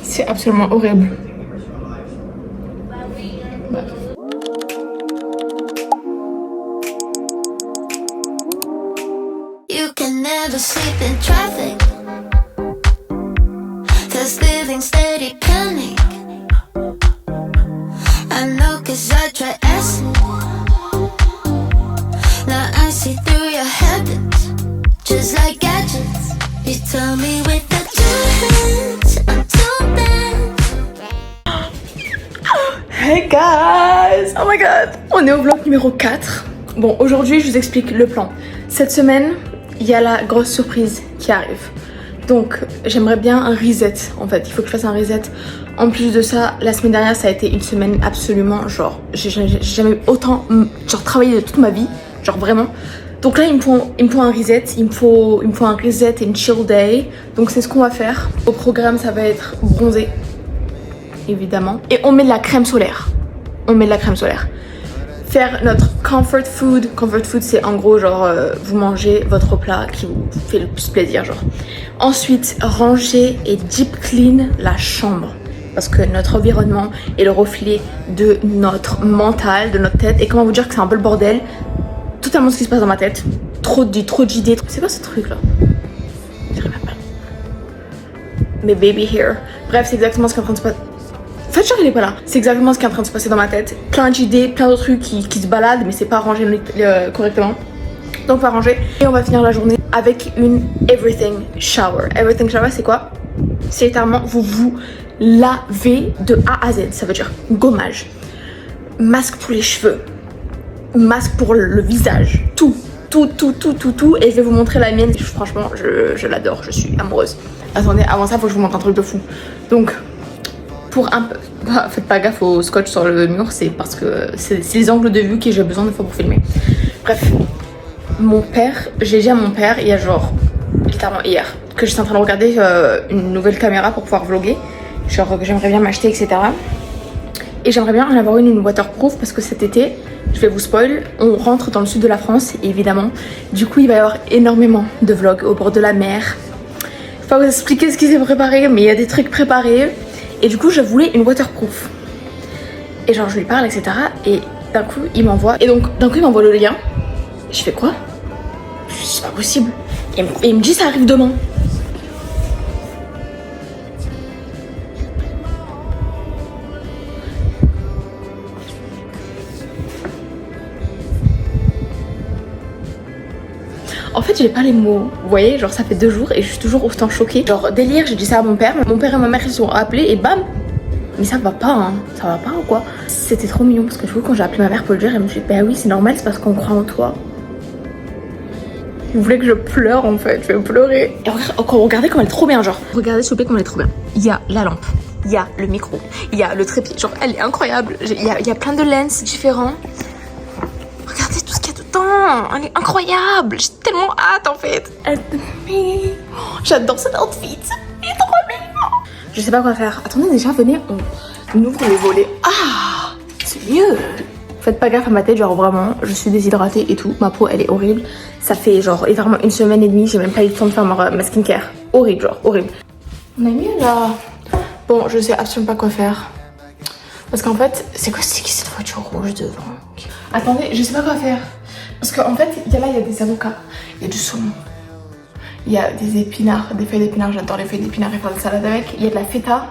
C'est absolument horrible. You can never sleep in traffic. There's living steady panic. I know 'cause I try acid. Now I see through your habits. Just like gadgets. You tell me with the two hands I'm too bad. Hey guys! Oh my god! On est au vlog numéro 4. Bon, aujourd'hui, je vous explique le plan. Cette semaine, il y a la grosse surprise qui arrive. Donc, j'aimerais bien un reset, en fait. Il faut que je fasse un reset. En plus de ça, la semaine dernière, ça a été une semaine absolument, genre, j'ai jamais autant, genre, travaillé de toute ma vie. Genre, vraiment. Donc là, il me faut un reset. Il me faut un reset et une chill day. Donc, c'est ce qu'on va faire. Au programme, ça va être bronzer, évidemment. Et on met de la crème solaire. Faire notre comfort food. Comfort food, c'est en gros genre vous mangez votre plat qui vous fait le plus plaisir, genre. Ensuite, ranger et deep clean la chambre. Parce que notre environnement est le reflet de notre mental, de notre tête. Et comment vous dire que c'est un peu le bordel. Totalement ce qui se passe dans ma tête. Trop d'idées. C'est quoi ce truc là? J'arrive pas. Mais baby here. Bref, c'est exactement ce qui est en train de se passer. En fait, il est pas là. C'est exactement ce qui est en train de se passer dans ma tête. Plein d'idées, plein de trucs qui se baladent, mais c'est pas rangé correctement. Donc, on va ranger. Et on va finir la journée avec une everything shower. Everything shower, c'est quoi? C'est littéralement, vous lavez de A à Z. Ça veut dire gommage, masque pour les cheveux, masque pour le visage, tout. Et je vais vous montrer la mienne. Franchement, je l'adore. Je suis amoureuse. Attendez, avant ça, faut que je vous montre un truc de fou. Donc, pour un peu, faites pas gaffe au scotch sur le mur, c'est parce que c'est les angles de vue que j'ai besoin de fois pour filmer. Bref, mon père, j'ai dit à mon père il y a genre littéralement hier que j'étais en train de regarder une nouvelle caméra pour pouvoir vlogger, genre que j'aimerais bien m'acheter, etc. Et j'aimerais bien en avoir une waterproof parce que cet été, je vais vous spoil, on rentre dans le sud de la France évidemment. Du coup, il va y avoir énormément de vlogs au bord de la mer. Je vais pas vous expliquer ce qui s'est préparé, mais il y a des trucs préparés. Et du coup, je voulais une waterproof. Et genre, je lui parle, etc. Et d'un coup, il m'envoie. Et donc, d'un coup, il m'envoie le lien. Je fais quoi? Je dis, c'est pas possible. Et il me dit, ça arrive demain. En fait, j'ai pas les mots. Vous voyez, genre, ça fait 2 jours et je suis toujours autant choquée. Genre, délire, j'ai dit ça à mon père. Mon père et ma mère, ils se sont appelés et bam! Mais ça va pas, hein. Ça va pas ou quoi? C'était trop mignon parce que du coup, quand j'ai appelé ma mère pour le dire, elle me dit, bah oui, c'est normal, c'est parce qu'on croit en toi. Vous voulez que je pleure en fait, je vais pleurer. Et regardez comme elle est trop bien, genre. Regardez s'il vous plaît comme elle est trop bien. Il y a la lampe, il y a le micro, il y a le trépied. Genre, elle est incroyable. Il y a plein de lens différents. Regardez tout ce qu'il y a dedans. Elle est incroyable. J'ai tellement hâte en fait. J'adore cet outfit. Il est trop mignon. Je sais pas quoi faire. Attendez, déjà, venez, on ouvre les volets. Ah, c'est mieux. Faites pas gaffe à ma tête, genre vraiment, je suis déshydratée et tout. Ma peau, elle est horrible. Ça fait genre littéralement 1 semaine et demie, j'ai même pas eu le temps de faire ma skincare. Horrible, genre horrible. On est mieux là. Bon, je sais absolument pas quoi faire. Parce qu'en fait, c'est quoi cette voiture rouge devant? Attendez, je sais pas quoi faire. Parce qu'en fait, il y a des avocats, il y a du saumon, il y a des épinards, des feuilles d'épinards, j'adore les feuilles d'épinards et faire des salades avec. Il y a de la feta.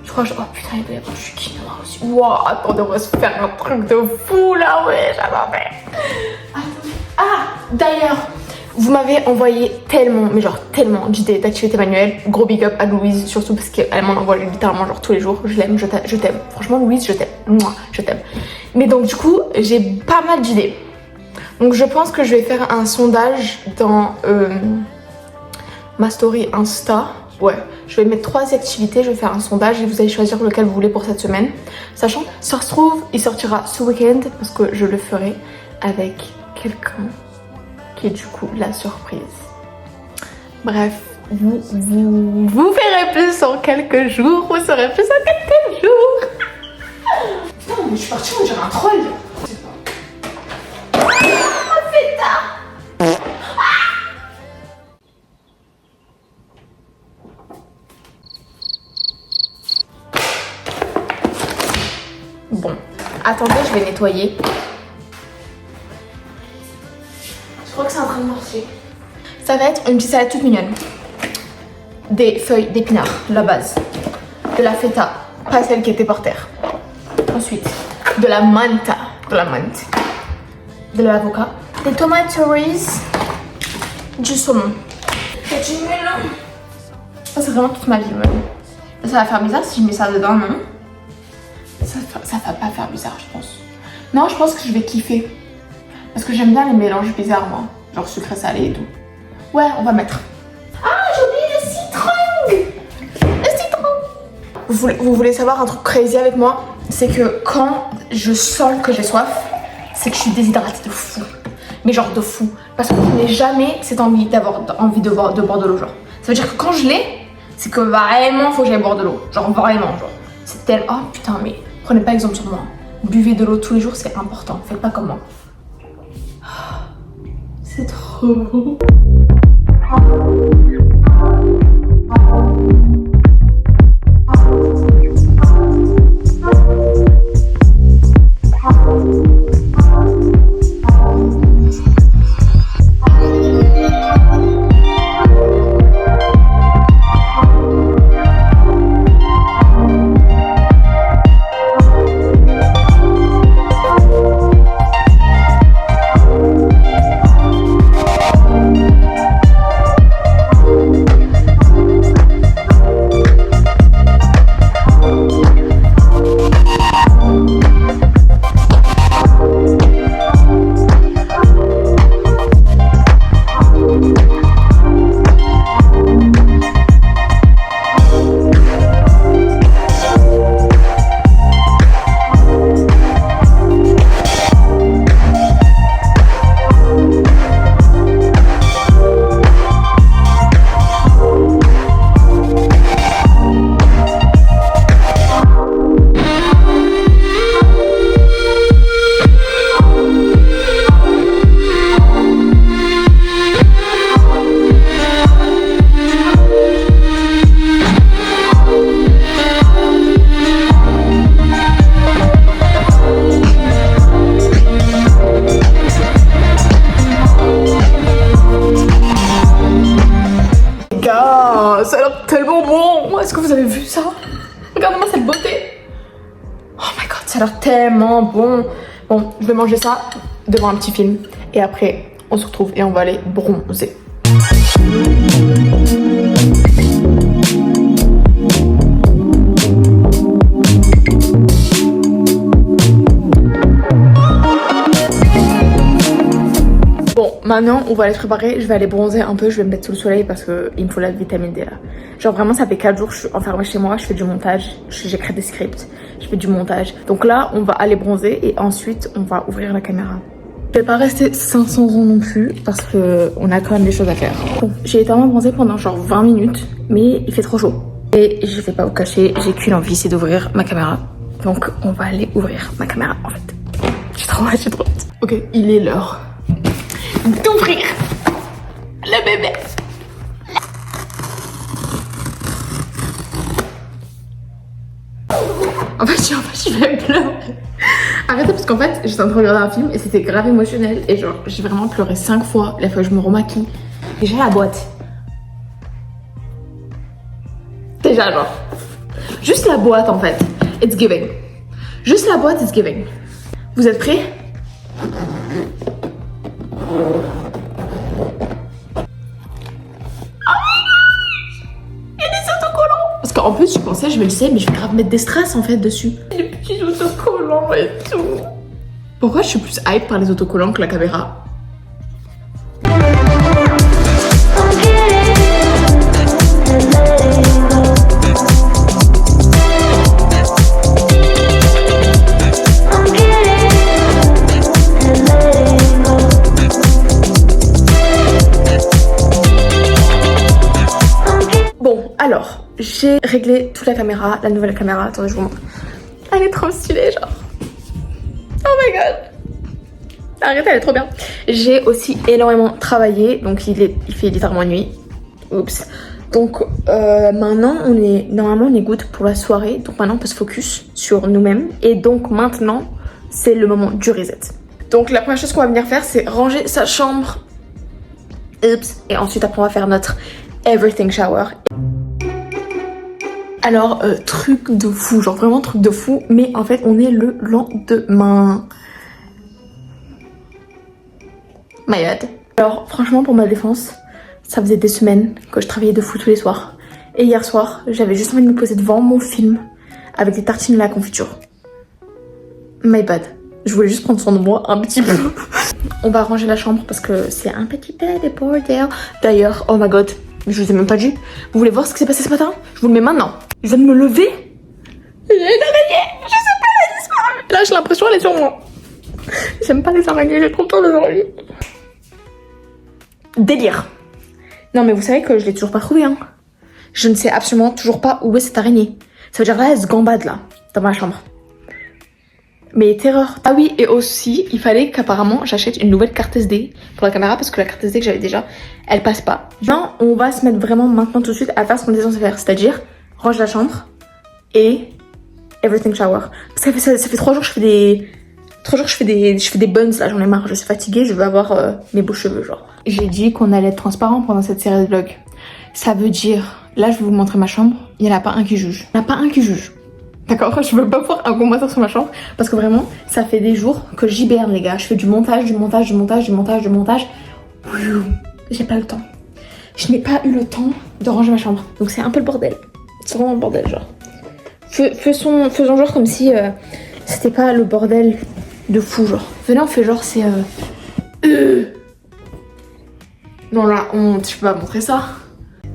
Je crois que oh putain, il doit y avoir du quinoa aussi. Wow, attendez, on va se faire un truc de fou là, ouais, j'adore. Ah, d'ailleurs, vous m'avez envoyé tellement, mais genre tellement d'idées d'activités manuelles. Gros big up à Louise, surtout parce qu'elle m'en envoie littéralement genre tous les jours. Je l'aime, je t'aime. Franchement, Louise, je t'aime. Moi, je t'aime. Mais donc, du coup, j'ai pas mal d'idées. Donc, je pense que je vais faire un sondage dans ma story Insta. Ouais, je vais mettre 3 activités, je vais faire un sondage et vous allez choisir lequel vous voulez pour cette semaine. Sachant, ça se trouve, il sortira ce week-end parce que je le ferai avec quelqu'un qui est du coup la surprise. Bref, vous verrez plus en quelques jours, vous saurez plus en quelques jours. Putain, mais je suis partie, on dirait un troll. bon. Attendez, je vais nettoyer. Je crois que c'est en train de marcher. Ça va être une petite salade toute mignonne. Des feuilles d'épinards, la base. De la feta, pas celle qui était par terre. Ensuite, de la manta, de l'avocat, des tomates cerises, du saumon, et du melon. Ça c'est vraiment toute ma vie, melon. Ça va faire bizarre si je mets ça dedans, non? Ça va pas faire bizarre, je pense. Non, je pense que je vais kiffer. Parce que j'aime bien les mélanges bizarres, moi. Genre sucré salé et tout. Ouais, on va mettre. Ah, j'ai oublié le citron! Vous voulez savoir un truc crazy avec moi? C'est que quand je sens que j'ai soif, c'est que je suis déshydratée de fou. Mais genre de fou. Parce que je n'ai jamais cette envie d'avoir envie de boire de l'eau, genre. Ça veut dire que quand je l'ai, c'est que vraiment faut que j'aille boire de l'eau. Genre vraiment, genre. C'est tel. Oh putain, mais prenez pas exemple sur moi. Buvez de l'eau tous les jours, c'est important. Faites pas comme moi. C'est trop beau. Ça a l'air tellement bon. Est-ce que vous avez vu ça? Regardez-moi cette beauté. Oh my god, ça a l'air tellement bon. Bon, je vais manger ça devant un petit film. Et après, on se retrouve et on va aller bronzer. Bon, maintenant on va aller se préparer, je vais aller bronzer un peu, je vais me mettre sous le soleil parce qu'il me faut la vitamine D là. Genre vraiment ça fait 4 jours que je suis enfermée chez moi, je fais du montage, j'écris des scripts, je fais du montage. Donc là on va aller bronzer et ensuite on va ouvrir la caméra. Je vais pas rester 500 ans non plus parce que on a quand même des choses à faire. Bon, j'ai été bronzée pendant genre 20 minutes mais il fait trop chaud. Et je vais pas vous cacher, j'ai qu'une envie, c'est d'ouvrir ma caméra. Donc on va aller ouvrir ma caméra en fait. J'ai trop hâte. Ok, il est l'heure d'ouvrir le bébé. En fait, je vais pleurer. Arrêtez parce qu'en fait, j'étais en train de regarder un film et c'était grave émotionnel. Et genre, j'ai vraiment pleuré 5 fois la fois que je me remaquille. Déjà la boîte. Déjà genre. Juste la boîte en fait. It's giving. Juste la boîte, it's giving. Vous êtes prêts? Parce qu'en plus, je pensais, je me disais, mais je vais grave mettre des strass en fait dessus. Les petits autocollants et tout. Pourquoi je suis plus hype par les autocollants que la caméra? Bon, alors, j'ai réglé toute la caméra, la nouvelle caméra. Attendez, je vous montre. Elle est trop stylée, genre. Oh my god. Arrêtez, elle est trop bien. J'ai aussi énormément travaillé, donc il fait littéralement nuit. Oups. Donc maintenant normalement on est good pour la soirée. Donc maintenant on peut se focus sur nous-mêmes. Et donc maintenant c'est le moment du reset. Donc la première chose qu'on va venir faire c'est ranger sa chambre. Oups. Et ensuite après on va faire notre everything shower. Alors truc de fou, genre vraiment truc de fou. Mais en fait on est le lendemain. My bad. Alors franchement pour ma défense, ça faisait des semaines que je travaillais de fou tous les soirs. Et hier soir, j'avais juste envie de me poser devant mon film avec des tartines à la confiture. My bad. Je voulais juste prendre soin de moi un petit peu. On va ranger la chambre parce que c'est un petit peu des bordel. D'ailleurs, oh my god, je vous ai même pas dit. Vous voulez voir ce qui s'est passé ce matin? Je vous le mets maintenant. Je viens de me lever. Il y a une araignée. Je sais pas, elle a disparu. Là, j'ai l'impression qu'elle est sur moi. J'aime pas les araignées, j'ai trop peur des araignées. Délire. Non mais vous savez que je l'ai toujours pas trouvée hein. Je ne sais absolument toujours pas où est cette araignée. Ça veut dire là elle se gambade là, dans ma chambre. Mais terreur. Ah oui et aussi il fallait qu'apparemment j'achète une nouvelle carte SD pour la caméra parce que la carte SD que j'avais déjà, elle passe pas. Non, on va se mettre vraiment maintenant tout de suite à faire ce qu'on est censé faire. C'est-à-dire range la chambre et everything shower. Parce que ça fait 3 jours que je fais des buns là, j'en ai marre, je suis fatiguée, je veux avoir mes beaux cheveux genre. J'ai dit qu'on allait être transparent pendant cette série de vlogs. Ça veut dire, là je vais vous montrer ma chambre, il n'y en a pas un qui juge. Il n'y en a pas un qui juge. D'accord? Je veux pas voir un commentaire sur ma chambre parce que vraiment, ça fait des jours que j'hiberne les gars. Je fais du montage. J'ai pas le temps. Je n'ai pas eu le temps de ranger ma chambre. Donc c'est un peu le bordel. C'est vraiment le bordel genre. Faisons genre comme si c'était pas le bordel de fou genre. Venez on fait genre c'est Non là je peux pas montrer ça.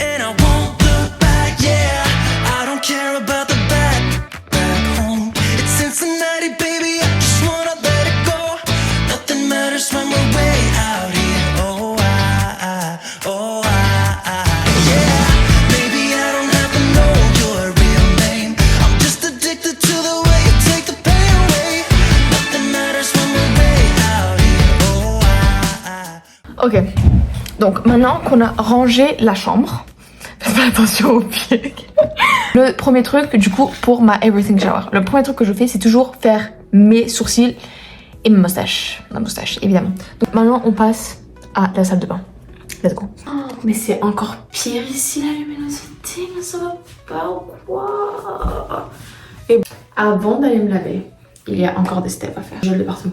And I won't look back, yeah. I don't care about the back home. It's Cincinnati, baby. I just wanna let it go. Nothing matters when we're way out here. Oh, yeah. Maybe I don't have to know your real name. I'm just addicted to the way you take the pain away. Nothing matters when we're way out here. Oh, Ok. Donc maintenant qu'on a rangé la chambre, faites pas attention aux pieds. Le premier truc du coup pour ma everything shower, le premier truc que je fais c'est toujours faire mes sourcils et ma moustache. Ma moustache évidemment. Donc maintenant on passe à la salle de bain. Let's go. Oh, mais c'est encore pire ici la luminosité, mais ça va pas ou quoi? Et avant d'aller me laver, il y a encore des steps à faire. Je l'ai partout.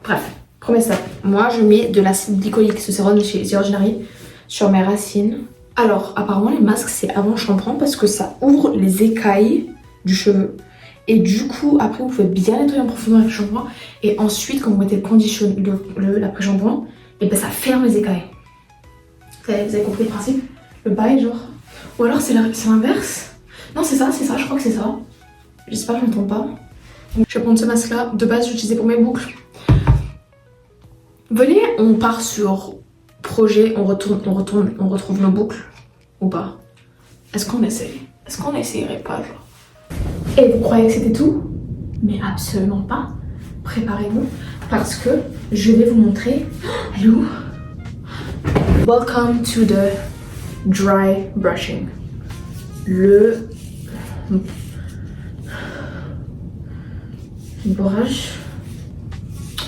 Bref. Premier step, moi je mets de l'acide glycolique, ce sérum de chez The Ordinary, sur mes racines. Alors apparemment les masques c'est avant le shampoing parce que ça ouvre les écailles du cheveu. Et du coup après vous pouvez bien nettoyer en profondeur avec le shampoing. Et ensuite quand vous mettez l'après-shampoing, et ben ça ferme les écailles. Vous avez compris le principe? Le bail genre. Ou alors c'est l'inverse. Non c'est ça, je crois que c'est ça. J'espère que je ne me trompe pas. Donc, je vais prendre ce masque là, de base j'utilisais pour mes boucles. Venez, on part sur projet, on retrouve nos boucles ou pas? Est-ce qu'on essaye? Est-ce qu'on essayerait pas genre? Et vous croyez que c'était tout? Mais absolument pas. Préparez-vous parce que je vais vous montrer. Elle est où? Welcome to the dry brushing. Le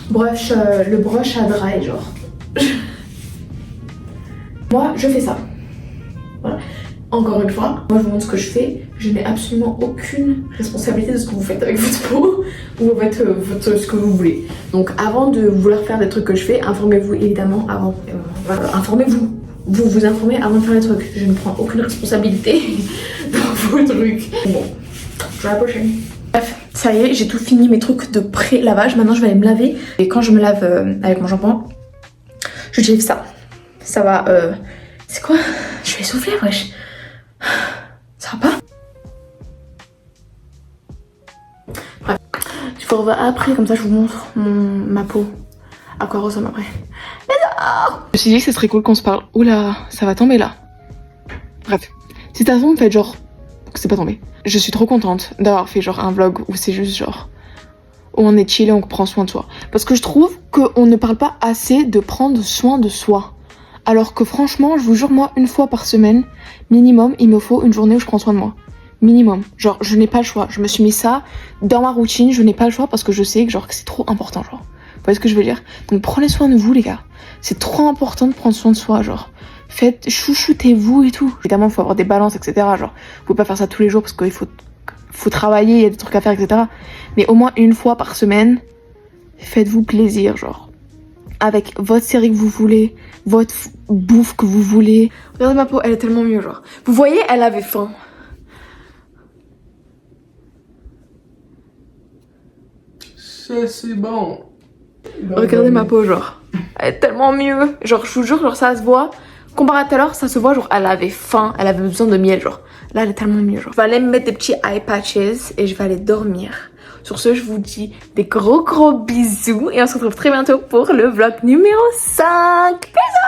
le brush à dry genre. Moi je fais ça. Voilà. Encore une fois, moi je vous montre ce que je fais. Je n'ai absolument aucune responsabilité de ce que vous faites avec votre peau ou ce que vous voulez. Donc avant de vouloir faire des trucs que je fais, informez-vous évidemment avant. Voilà, informez-vous. Vous informez avant de faire les trucs. Je ne prends aucune responsabilité dans vos trucs. Bon, dry brushing. Bref, ça y est, j'ai tout fini mes trucs de pré-lavage. Maintenant, je vais aller me laver. Et quand je me lave avec mon shampoing, j'utilise ça. Ça va... C'est quoi? Je vais souffler, wesh. Ça va pas? Bref, je vous revois après, comme ça je vous montre ma peau. À quoi ressemble après. Mais non! Je me suis dit que ce serait cool qu'on se parle. Oula, ça va tomber là. Bref, si t'as en fait genre... C'est pas tombé. Je suis trop contente d'avoir fait genre un vlog où c'est juste genre où on est chill et on prend soin de soi. Parce que je trouve qu'on ne parle pas assez de prendre soin de soi. Alors que franchement, je vous jure, moi, une fois par semaine, minimum, il me faut une journée où je prends soin de moi. Minimum. Genre, je n'ai pas le choix. Je me suis mis ça dans ma routine, je n'ai pas le choix parce que je sais que genre que c'est trop important, genre. Vous voyez ce que je veux dire? Donc prenez soin de vous, les gars. C'est trop important de prendre soin de soi, genre. Faites, chouchoutez-vous et tout. Évidemment, il faut avoir des balances, etc. Genre, vous pouvez pas faire ça tous les jours parce qu'il faut travailler, il y a des trucs à faire, etc. Mais au moins une fois par semaine, faites-vous plaisir, genre. Avec votre série que vous voulez, votre bouffe que vous voulez. Regardez ma peau, elle est tellement mieux, genre. Vous voyez, elle avait faim. C'est bon. Regardez ma peau, genre. Elle est tellement mieux. Genre, je vous jure, genre, ça se voit. Comparé à tout à l'heure, ça se voit, genre, elle avait faim, elle avait besoin de miel, genre. Là, elle est tellement mieux, genre. Je vais aller me mettre des petits eye patches et je vais aller dormir. Sur ce, je vous dis des gros bisous et on se retrouve très bientôt pour le vlog numéro 5. Bisous!